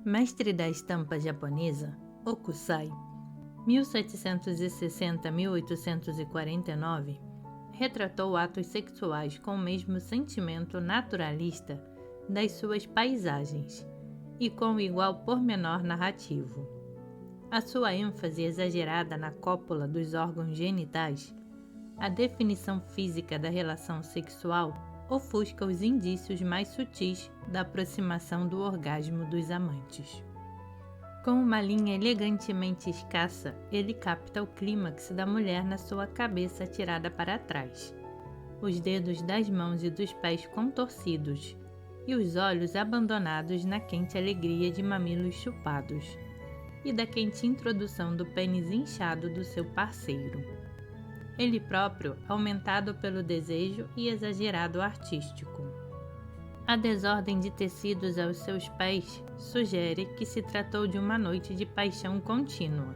Mestre da estampa japonesa, Hokusai, 1760-1849, retratou atos sexuais com o mesmo sentimento naturalista das suas paisagens e com igual pormenor narrativo. A sua ênfase exagerada na cópula dos órgãos genitais, a definição física da relação sexual ofusca os indícios mais sutis da aproximação do orgasmo dos amantes. Com uma linha elegantemente escassa, ele capta o clímax da mulher na sua cabeça tirada para trás, os dedos das mãos e dos pés contorcidos e os olhos abandonados na quente alegria de mamilos chupados e da quente introdução do pênis inchado do seu parceiro. Ele próprio aumentado pelo desejo e exagerado artístico. A desordem de tecidos aos seus pés sugere que se tratou de uma noite de paixão contínua,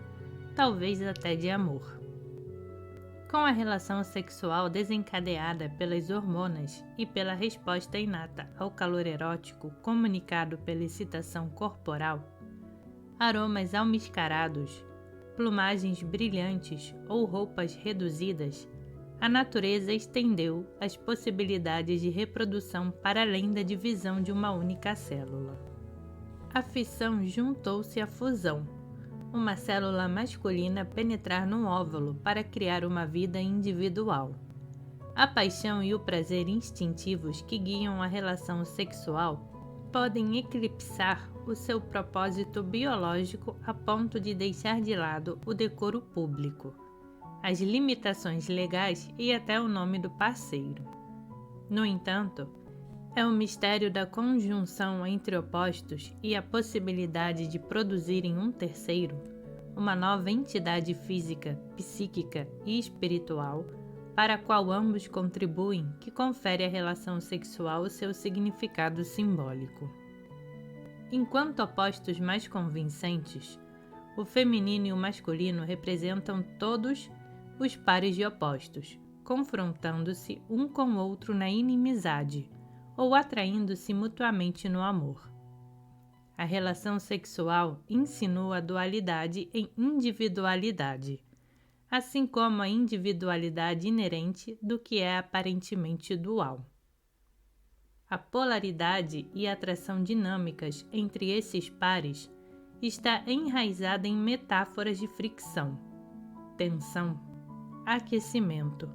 talvez até de amor. Com a relação sexual desencadeada pelas hormonas e pela resposta inata ao calor erótico comunicado pela excitação corporal, aromas almiscarados, plumagens brilhantes ou roupas reduzidas, a natureza estendeu as possibilidades de reprodução para além da divisão de uma única célula. A fissão juntou-se à fusão, uma célula masculina penetrar num óvulo para criar uma vida individual. A paixão e o prazer instintivos que guiam a relação sexual podem eclipsar o seu propósito biológico a ponto de deixar de lado o decoro público, as limitações legais e até o nome do parceiro. No entanto, é o mistério da conjunção entre opostos e a possibilidade de produzirem um terceiro, uma nova entidade física, psíquica e espiritual, para a qual ambos contribuem, que confere à relação sexual o seu significado simbólico. Enquanto opostos mais convincentes, o feminino e o masculino representam todos os pares de opostos, confrontando-se um com o outro na inimizade ou atraindo-se mutuamente no amor. A relação sexual insinua a dualidade em individualidade, assim como a individualidade inerente do que é aparentemente dual. A polaridade e a atração dinâmicas entre esses pares está enraizada em metáforas de fricção, tensão, aquecimento,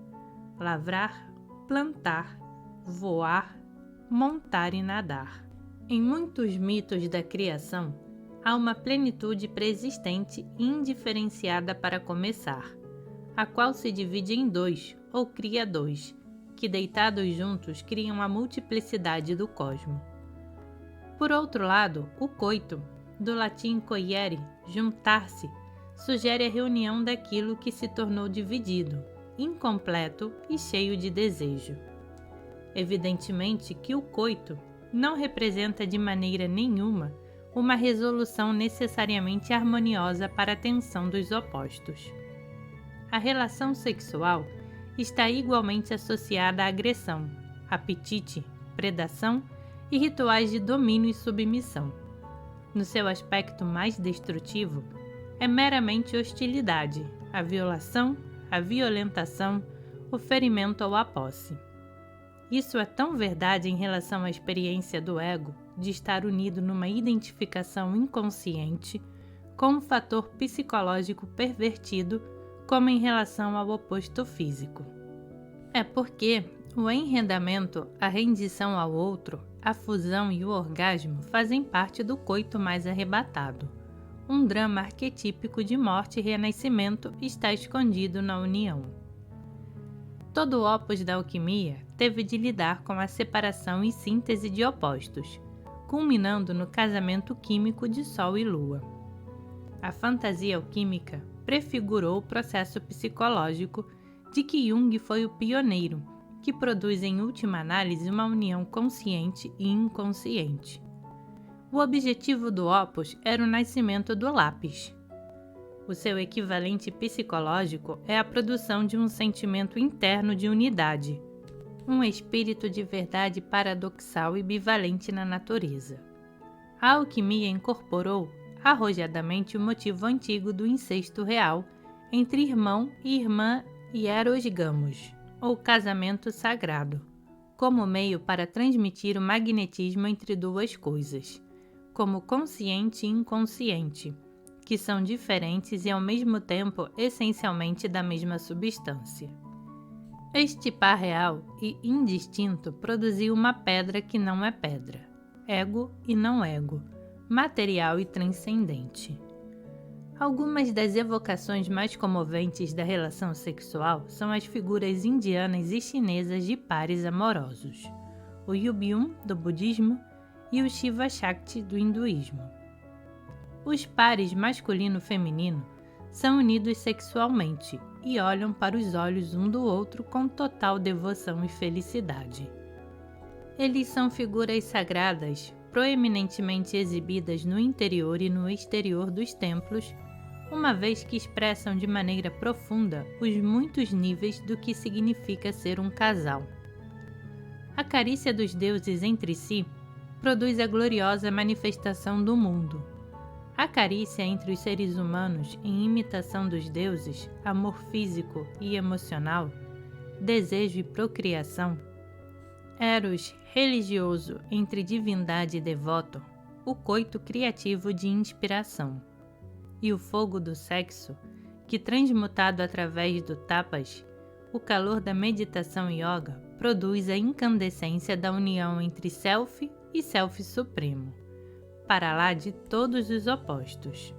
lavrar, plantar, voar, montar e nadar. Em muitos mitos da criação, há uma plenitude preexistente e indiferenciada para começar, a qual se divide em dois, ou cria dois, que deitados juntos criam a multiplicidade do cosmo. Por outro lado, o coito, do latim coiere, juntar-se, sugere a reunião daquilo que se tornou dividido, incompleto e cheio de desejo. Evidentemente que o coito não representa de maneira nenhuma uma resolução necessariamente harmoniosa para a tensão dos opostos. A relação sexual está igualmente associada à agressão, apetite, predação e rituais de domínio e submissão. No seu aspecto mais destrutivo, é meramente hostilidade, a violação, a violentação, o ferimento ou a posse. Isso é tão verdade em relação à experiência do ego de estar unido numa identificação inconsciente com um fator psicológico pervertido como em relação ao oposto físico. É porque o enredamento, a rendição ao outro, a fusão e o orgasmo fazem parte do coito mais arrebatado. Um drama arquetípico de morte e renascimento está escondido na união. Todo o opus da alquimia teve de lidar com a separação e síntese de opostos, culminando no casamento químico de Sol e Lua. A fantasia alquímica prefigurou o processo psicológico de que Jung foi o pioneiro, que produz em última análise uma união consciente e inconsciente. O objetivo do opus era o nascimento do lápis. O seu equivalente psicológico é a produção de um sentimento interno de unidade, um espírito de verdade paradoxal e bivalente na natureza. A alquimia incorporou arrojadamente o motivo antigo do incesto real entre irmão e irmã hierosgamos, ou casamento sagrado, como meio para transmitir o magnetismo entre duas coisas, como consciente e inconsciente, que são diferentes e ao mesmo tempo essencialmente da mesma substância. Este par real e indistinto produziu uma pedra que não é pedra, ego e não ego, material e transcendente. Algumas das evocações mais comoventes da relação sexual são as figuras indianas e chinesas de pares amorosos, o Yubyum do budismo e o Shiva Shakti do hinduísmo. Os pares masculino-feminino são unidos sexualmente e olham para os olhos um do outro com total devoção e felicidade. Eles são figuras sagradas, proeminentemente exibidas no interior e no exterior dos templos, uma vez que expressam de maneira profunda os muitos níveis do que significa ser um casal. A carícia dos deuses entre si produz a gloriosa manifestação do mundo. A carícia entre os seres humanos em imitação dos deuses, amor físico e emocional, desejo e procriação, eros religioso entre divindade e devoto, o coito criativo de inspiração, e o fogo do sexo, que transmutado através do tapas, o calor da meditação yoga, produz a incandescência da união entre self e self supremo, para lá de todos os opostos.